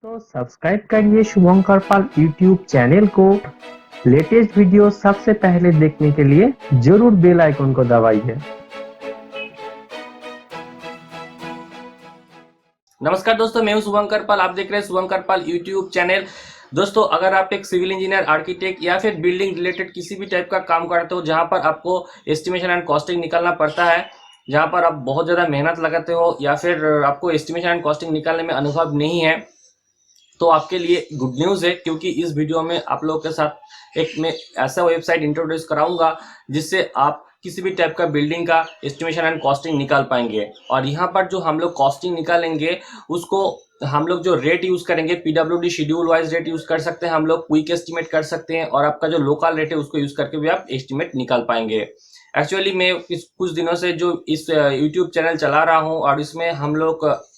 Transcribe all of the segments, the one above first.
तो सब्सक्राइब करिए शुभंकर पाल YouTube channel को। लेटेस्ट वीडियो सबसे पहले देखने के लिए जरूर बेल आइकन को दबाइए। नमस्कार दोस्तों, मैं हूं शुभंकर पाल। आप देख रहे हैं शुभंकर पाल यूट्यूब चैनल। दोस्तों, अगर आप एक सिविल इंजीनियर, आर्किटेक्ट या फिर बिल्डिंग रिलेटेड किसी भी टाइप का काम करते हो जहां पर आपको एस्टिमेशन एंड कॉस्टिंग निकालना पड़ता है, जहां पर आप बहुत ज़्यादा मेहनत लगाते हो या फिर आपको एस्टिमेशन एंड कॉस्टिंग निकालने में अनुभव नहीं है, तो आपके लिए गुड न्यूज़ है, क्योंकि इस वीडियो में आप लोगों के साथ एक मैं ऐसा वेबसाइट इंट्रोड्यूस कराऊंगा जिससे आप किसी भी टाइप का बिल्डिंग का एस्टिमेशन एंड कॉस्टिंग निकाल पाएंगे। और यहाँ पर जो हम लोग कॉस्टिंग निकालेंगे, उसको हम लोग जो रेट यूज़ करेंगे, PWD schedule wise rate use कर सकते हैं, हम लोग क्विक एस्टिमेट कर सकते हैं, और आपका जो लोकल रेट है उसको यूज़ करके भी आप एस्टिमेट निकाल पाएंगे। एक्चुअली मैं कुछ दिनों से जो इस यूट्यूब चैनल चला रहा हूँ, और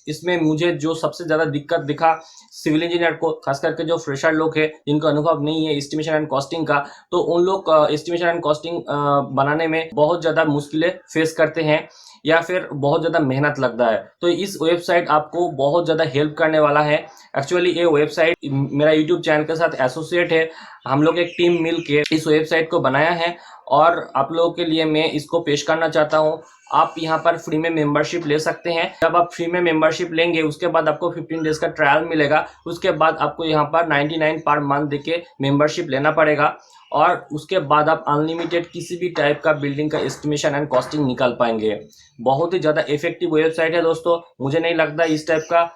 इसमें मुझे जो सबसे ज़्यादा दिक्कत दिखा सिविल इंजीनियर को, खास करके जो फ्रेशर लोग हैं जिनको अनुभव नहीं है एस्टिमेशन एंड कॉस्टिंग का, तो उन लोग एस्टिमेशन एंड कॉस्टिंग बनाने में बहुत ज़्यादा मुश्किलें फेस करते हैं या फिर बहुत ज़्यादा मेहनत लगता है। तो इस वेबसाइट आपको बहुत ज़्यादा हेल्प करने वाला है। एक्चुअली ये वेबसाइट मेरा यूट्यूब चैनल के साथ एसोसिएट है। हम लोग एक टीम मिल के इस वेबसाइट को बनाया है, और आप लोगों के लिए मैं इसको पेश करना चाहता हूँ। आप यहाँ पर फ्री में मेंबरशिप ले सकते हैं। जब आप फ्री में मेंबरशिप लेंगे, उसके बाद आपको 15 डेज का ट्रायल मिलेगा। उसके बाद आपको यहाँ पर 99 पर मंथ देके मेंबरशिप लेना पड़ेगा, और उसके बाद आप अनलिमिटेड किसी भी टाइप का बिल्डिंग का एस्टिमेशन एंड कॉस्टिंग निकाल पाएंगे। बहुत ही ज़्यादा इफेक्टिव वेबसाइट है दोस्तों। मुझे नहीं लगता इस टाइप का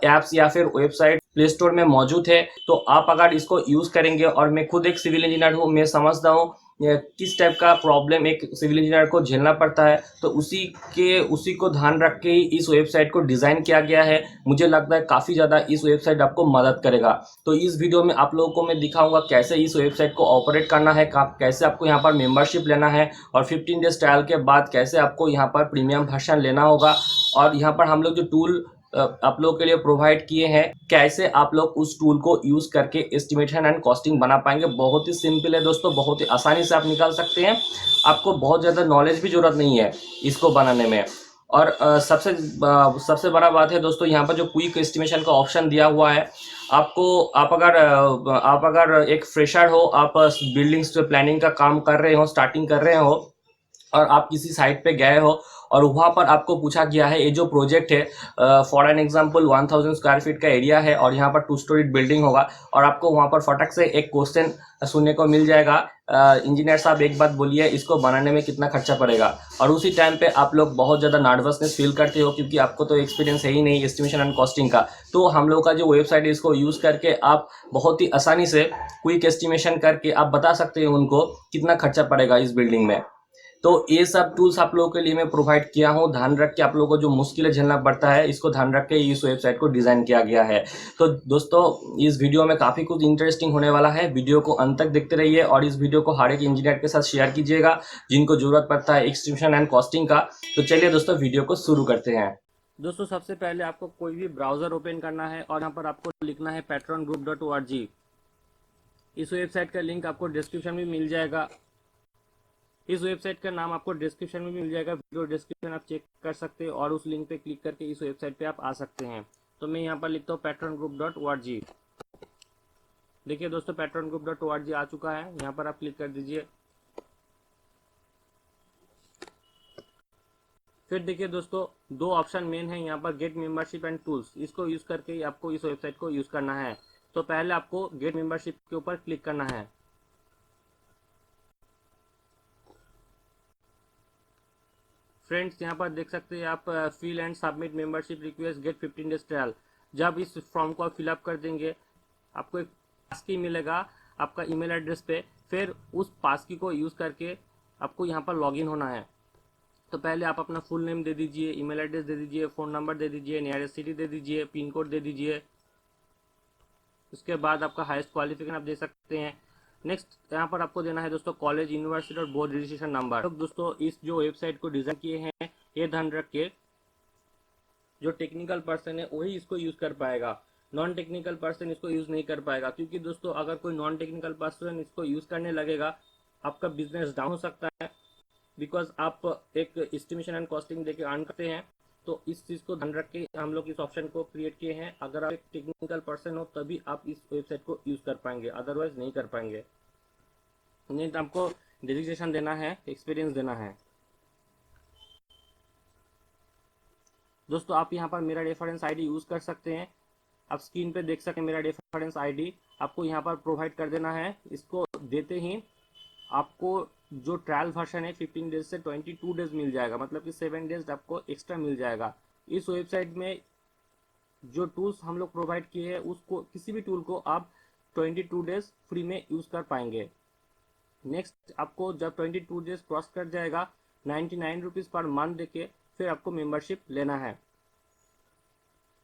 ऐप्स या फिर वेबसाइट प्ले स्टोर में मौजूद है। तो आप अगर इसको यूज़ करेंगे, और मैं खुद एक सिविल इंजीनियर हूँ, मैं समझता हूँ किस टाइप का प्रॉब्लम एक सिविल इंजीनियर को झेलना पड़ता है, तो उसी को ध्यान रख के ही इस वेबसाइट को डिज़ाइन किया गया है। मुझे लगता है काफ़ी ज़्यादा इस वेबसाइट आपको मदद करेगा। तो इस वीडियो में आप लोगों को मैं दिखाऊंगा कैसे इस वेबसाइट को ऑपरेट करना है, कैसे आपको यहाँ पर मेंबरशिप लेना है, और 15 डेज ट्रायल के बाद कैसे आपको यहाँ पर प्रीमियम वर्जन लेना होगा, और यहाँ पर हम लोग जो टूल आप लोगों के लिए प्रोवाइड किए हैं, कैसे आप लोग उस टूल को यूज़ करके एस्टिमेशन एंड कॉस्टिंग बना पाएंगे। बहुत ही सिंपल है दोस्तों, बहुत ही आसानी से आप निकाल सकते हैं। आपको बहुत ज़्यादा नॉलेज भी ज़रूरत नहीं है इसको बनाने में। और सबसे बड़ा बात है दोस्तों, यहाँ पर जो क्विक एस्टिमेशन का ऑप्शन दिया हुआ है, आप अगर एक फ्रेशर हो, आप बिल्डिंग्स प्लानिंग का काम कर रहे हो, स्टार्टिंग कर रहे हो, और आप किसी साइट पे गए हो, और वहाँ पर आपको पूछा गया है ये जो प्रोजेक्ट है, for an example 1000 square feet का एरिया है, और यहाँ पर 2 स्टोरी बिल्डिंग होगा, और आपको वहाँ पर फटक से एक क्वेश्चन सुनने को मिल जाएगा, इंजीनियर साहब एक बात बोलिए, इसको बनाने में कितना खर्चा पड़ेगा। और उसी टाइम पे आप लोग बहुत ज़्यादा नर्वसनेस फील करते हो, क्योंकि आपको तो एक्सपीरियंस है ही नहीं एस्टिमेशन एंड कॉस्टिंग का। तो हम लोग का जो वेबसाइट है, इसको यूज़ करके आप बहुत ही आसानी से क्विक एस्टिमेशन करके आप बता सकते हो उनको कितना खर्चा पड़ेगा इस बिल्डिंग में। तो ये सब टूल्स आप लोगों के लिए मैं प्रोवाइड किया हूँ। ध्यान रख के आप लोगों को जो मुश्किलें झेलना पड़ता है, इसको ध्यान रख के इस वेबसाइट को डिज़ाइन किया गया है। तो दोस्तों, इस वीडियो में काफ़ी कुछ इंटरेस्टिंग होने वाला है। वीडियो को अंत तक देखते रहिए, और इस वीडियो को हर एक इंजीनियर के साथ शेयर कीजिएगा जिनको ज़रूरत पड़ता है एस्टिमेशन एंड कॉस्टिंग का। तो चलिए दोस्तों, वीडियो को शुरू करते हैं। दोस्तों, सबसे पहले आपको कोई भी ब्राउज़र ओपन करना है, और यहाँ पर आपको लिखना है patrongroup.org। इस वेबसाइट का लिंक आपको डिस्क्रिप्शन में मिल जाएगा। इस वेबसाइट का नाम आपको डिस्क्रिप्शन में मिल जाएगा। वीडियो डिस्क्रिप्शन आप चेक कर सकते हैं, और उस लिंक पे क्लिक करके इस वेबसाइट पे आप आ सकते हैं। तो मैं यहाँ पर लिखता हूँ patrongroup.org। देखिए दोस्तों, patrongroup.org आ चुका है। यहाँ पर आप क्लिक कर दीजिए। फिर देखिए दोस्तों, 2 ऑप्शन मेन है यहाँ पर, गेट मेंबरशिप एंड टूल्स। इसको यूज़ करके ही आपको इस वेबसाइट को यूज़ करना है। तो पहले आपको गेट मेंबरशिप के ऊपर क्लिक करना है। फ्रेंड्स, यहाँ पर देख सकते हैं आप, fill and submit membership request, get 15 days trial. जब इस फॉर्म को आप फिलअप कर देंगे, आपको एक पास की मिलेगा आपका ईमेल एड्रेस पे। फिर उस पास की को यूज़ करके आपको यहाँ पर लॉगिन होना है। तो पहले आप अपना फुल नेम दे दीजिए, ईमेल एड्रेस दे दीजिए, फ़ोन नंबर दे दीजिए, नियरेस्ट सिटी दे दीजिए, पिन कोड दे दीजिए। उसके बाद आपका हाईएस्ट क्वालिफिकेशन आप दे सकते हैं। नेक्स्ट यहाँ पर आपको देना है दोस्तों कॉलेज, यूनिवर्सिटी और बोर्ड रजिस्ट्रेशन नंबर। तो दोस्तों, इस जो वेबसाइट को डिज़ाइन किए हैं, ये ध्यान रख के जो टेक्निकल पर्सन है वही इसको यूज़ कर पाएगा, नॉन टेक्निकल पर्सन इसको यूज़ नहीं कर पाएगा। क्योंकि दोस्तों, अगर कोई नॉन टेक्निकल पर्सन इसको यूज़ करने लगेगा, आपका बिजनेस डाउन हो सकता है। बिकॉज आप एक एस्टिमेशन एंड कॉस्टिंग देके अर्न करते हैं, तो इस चीज़ को ध्यान रख के हम लोग इस ऑप्शन को क्रिएट किए हैं। अगर आप एक टेक्निकल पर्सन हो तभी आप इस वेबसाइट को यूज़ कर पाएंगे, अदरवाइज नहीं कर पाएंगे। नहीं तो आपको डेजिग्नेशन देना है, एक्सपीरियंस देना है। दोस्तों आप यहाँ पर मेरा रेफरेंस आईडी यूज़ कर सकते हैं। आप स्क्रीन पे देख सकते हैं मेरा रेफरेंस आईडी आपको यहाँ पर प्रोवाइड कर देना है। इसको देते ही आपको जो ट्रायल वर्जन है 15 डेज से 22 डेज मिल जाएगा, मतलब कि 7 डेज आपको एक्स्ट्रा मिल जाएगा। इस वेबसाइट में जो टूल्स हम लोग प्रोवाइड किए हैं उसको, किसी भी टूल को आप 22 डेज फ्री में यूज़ कर पाएंगे। नेक्स्ट आपको जब 22 डेज क्रॉस कर जाएगा 99 रुपीज़ पर मंथ देके फिर आपको मेंबरशिप लेना है।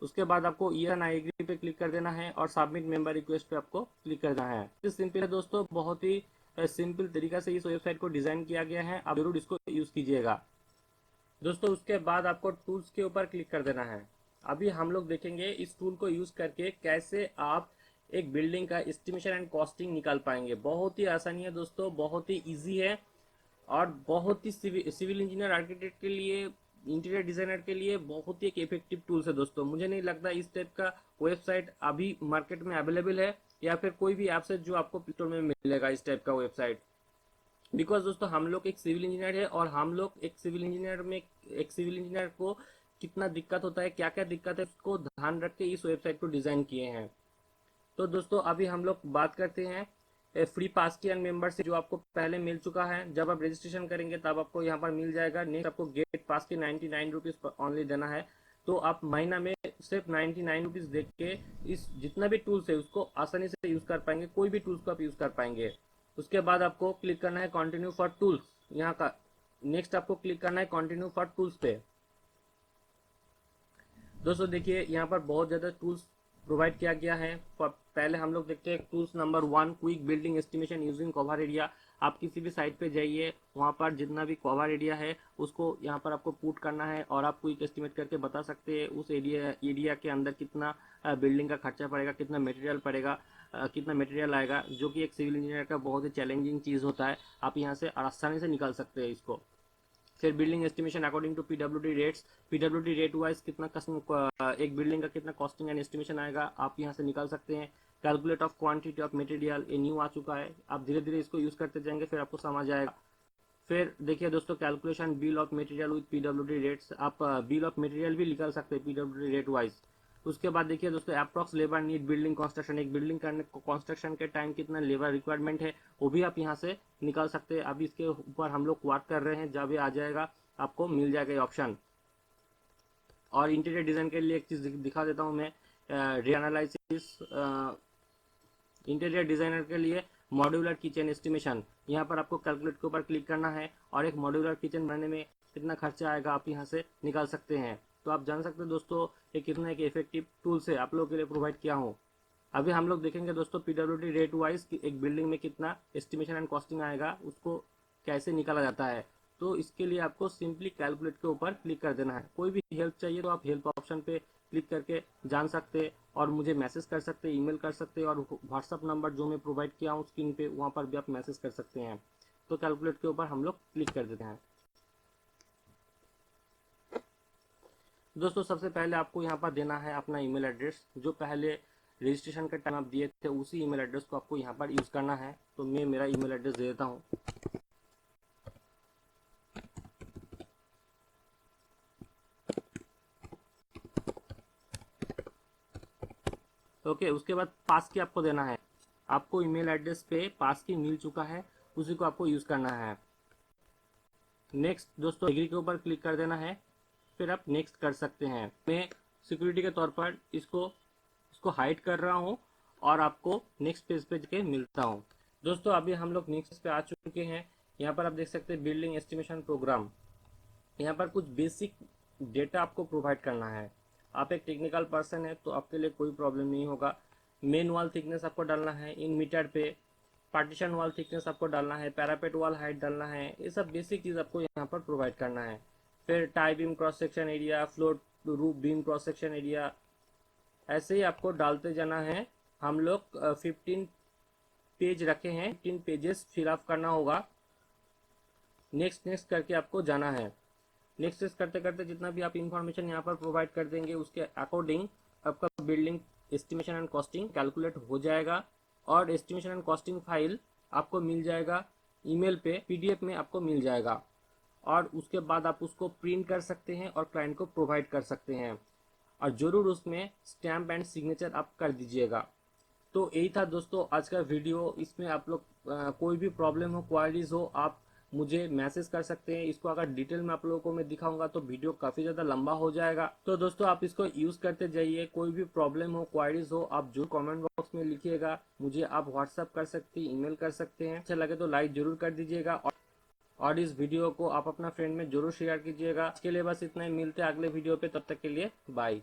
उसके बाद आपको ईयर आई एग्री पे क्लिक कर देना है और सबमिट मेंबर रिक्वेस्ट पे आपको क्लिक करना है। इस सिंपल है दोस्तों, बहुत ही सिंपल तरीका से इस वेबसाइट को डिज़ाइन किया गया है, आप जरूर इसको यूज़ कीजिएगा। दोस्तों उसके बाद आपको टूल्स के ऊपर क्लिक कर देना है। अभी हम लोग देखेंगे इस टूल को यूज़ करके कैसे आप एक बिल्डिंग का एस्टिमेशन एंड कॉस्टिंग निकाल पाएंगे। बहुत ही आसानी है दोस्तों, बहुत ही ईजी है और बहुत ही सिविल इंजीनियर, आर्किटेक्ट के लिए, इंटीरियर डिजाइनर के लिए बहुत ही एक इफेक्टिव टूल्स है दोस्तों। मुझे नहीं लगता इस टाइप का वेबसाइट अभी मार्केट में अवेलेबल है या फिर कोई भी ऐप है जो आपको प्ले स्टोर में मिलेगा इस टाइप का वेबसाइट। बिकॉज दोस्तों हम लोग एक सिविल इंजीनियर है और हम लोग एक सिविल इंजीनियर को कितना दिक्कत होता है, क्या क्या दिक्कत है, उसको ध्यान रख के इस वेबसाइट को डिजाइन किए हैं। तो दोस्तों अभी हम लोग बात करते हैं फ्री पास की एंड मेंबर से, जो आपको पहले मिल चुका है। जब आप रजिस्ट्रेशन करेंगे तब आपको यहाँ पर मिल जाएगा। नेक्स्ट आपको गेट पास के 99 रुपीज़ ऑनली देना है। तो आप महीना में सिर्फ 99 रुपीज़ देख के इस जितना भी टूल्स है उसको आसानी से यूज़ कर पाएंगे, कोई भी टूल्स को आप यूज़ कर पाएंगे। उसके बाद आपको क्लिक करना है कंटिन्यू फॉर टूल्स, यहाँ का नेक्स्ट आपको क्लिक करना है कंटिन्यू फॉर टूल्स पे। दोस्तों देखिए यहाँ पर बहुत ज़्यादा टूल्स प्रोवाइड किया गया है। पहले हम लोग देखते हैं tools number 1, quick building estimation using cover area. आप किसी भी साइट पे जाइए, वहाँ पर जितना भी कवर एरिया है उसको यहाँ पर आपको पुट करना है और आप क्विक एस्टिमेट करके बता सकते हैं उस एरिया के अंदर कितना बिल्डिंग का खर्चा पड़ेगा, कितना मटेरियल पड़ेगा, कितना मटेरियल आएगा, जो कि एक सिविल इंजीनियर का बहुत ही चैलेंजिंग चीज़ होता है। आप यहाँ से आसानी से निकाल सकते हैं इसको। फिर building estimation according to PWD rates, PWD rate wise कितना एक बिल्डिंग का कितना कॉस्टिंग एंड एस्टिमेशन आएगा, आप यहाँ से निकाल सकते हैं। Calculate of quantity of material, ये न्यू आ चुका है, आप धीरे धीरे इसको यूज़ करते जाएंगे फिर आपको समझ आएगा। फिर देखिए दोस्तों calculation bill of material with PWD rates, आप बिल ऑफ मटेरियल भी निकाल सकते हैं पीडब्ल्यूडी रेट वाइज। उसके बाद देखिए दोस्तों approx labour need building construction, एक बिल्डिंग करने कंस्ट्रक्शन के टाइम कितना लेबर रिक्वायरमेंट है वो भी आप यहाँ से निकाल सकते हैं। अभी इसके ऊपर हम लोग वर्क कर रहे हैं, जब ये आ जाएगा आपको मिल जाएगा ये ऑप्शन। और इंटीरियर डिजाइन के लिए एक चीज़ दिखा देता हूँ मैं, रीएनालिसिस इंटीरियर डिजाइनर के लिए मॉड्यूलर किचन एस्टिमेशन। यहाँ पर आपको कैलकुलेट के ऊपर क्लिक करना है और एक मॉड्यूलर किचन बनाने में कितना खर्चा आएगा आप यहाँ से निकाल सकते हैं। तो आप जान सकते हैं दोस्तों ये कितना एक इफेक्टिव टूल्स है आप लोगों के लिए प्रोवाइड किया हूँ। अभी हम लोग देखेंगे दोस्तों पीडब्ल्यूडी रेट वाइज एक बिल्डिंग में कितना एस्टिमेशन एंड कॉस्टिंग आएगा, उसको कैसे निकाला जाता है। तो इसके लिए आपको सिंपली कैलकुलेट के ऊपर क्लिक कर देना है। कोई भी हेल्प चाहिए तो आप हेल्प ऑप्शन पे क्लिक करके जान सकते हैं और मुझे मैसेज कर सकते हैं, ईमेल कर सकते हैं, और व्हाट्सअप नंबर जो मैं प्रोवाइड किया हूँ स्क्रीन पे वहाँ पर भी आप मैसेज कर सकते हैं। तो कैलकुलेट के ऊपर हम लोग क्लिक कर देते हैं। दोस्तों सबसे पहले आपको यहाँ पर देना है अपना ईमेल एड्रेस, जो पहले रजिस्ट्रेशन के टाइम आप दिए थे उसी ईमेल एड्रेस को आपको यहाँ पर यूज़ करना है। तो मैं मेरा ईमेल एड्रेस दे देता हूँ। ओके, उसके बाद पास की आपको देना है। आपको ईमेल एड्रेस पे पास की मिल चुका है, उसी को आपको यूज़ करना है। नेक्स्ट दोस्तों एग्री के ऊपर क्लिक कर देना है, फिर आप नेक्स्ट कर सकते हैं। मैं सिक्योरिटी के तौर पर इसको हाइड कर रहा हूँ और आपको नेक्स्ट पेज पे के मिलता हूँ। दोस्तों अभी हम लोग नेक्स्ट पे आ चुके हैं। यहाँ पर आप देख सकते हैं बिल्डिंग एस्टिमेशन प्रोग्राम। यहाँ पर कुछ बेसिक डेटा आपको प्रोवाइड करना है। आप एक टेक्निकल पर्सन है तो आपके लिए कोई प्रॉब्लम नहीं होगा। मेन वॉल थिकनेस आपको डालना है इन मीटर पे, पार्टीशन वॉल थिकनेस आपको डालना है, पैरापेट वॉल हाइट डालना है, ये सब बेसिक चीज़ आपको यहाँ पर प्रोवाइड करना है। फिर tie beam cross section area, floor roof beam cross section area, ऐसे ही आपको डालते जाना है। हम लोग 15 पेज रखे हैं, 15 पेजेस फिल अप करना होगा। नेक्स्ट नेक्स्ट करके आपको जाना है। नेक्स्ट करते करते जितना भी आप इंफॉर्मेशन यहाँ पर प्रोवाइड कर देंगे उसके अकॉर्डिंग आपका building estimation and costing calculate हो जाएगा और एस्टिमेशन एंड कॉस्टिंग फाइल आपको मिल जाएगा ईमेल पे, पीडीएफ में आपको मिल जाएगा और उसके बाद आप उसको प्रिंट कर सकते हैं और क्लाइंट को प्रोवाइड कर सकते हैं और ज़रूर उसमें स्टैम्प एंड सिग्नेचर आप कर दीजिएगा। तो यही था दोस्तों आज का वीडियो। इसमें आप लोग कोई भी प्रॉब्लम हो, क्वारीज हो, आप मुझे मैसेज कर सकते हैं। इसको अगर डिटेल में आप लोगों को मैं दिखाऊंगा तो वीडियो काफ़ी ज़्यादा लंबा हो जाएगा। तो दोस्तों आप इसको यूज़ करते जाइए। कोई भी प्रॉब्लम हो, क्वारीज हो, आप जो कमेंट बॉक्स में लिखिएगा। मुझे आप व्हाट्सअप कर सकते हैं, ईमेल कर सकते हैं। अच्छा लगे तो लाइक जरूर कर दीजिएगा और इस वीडियो को आप अपना फ्रेंड में जरूर शेयर कीजिएगा। इसके लिए बस इतना ही, मिलते हैं अगले वीडियो पे, तब तक के लिए बाय।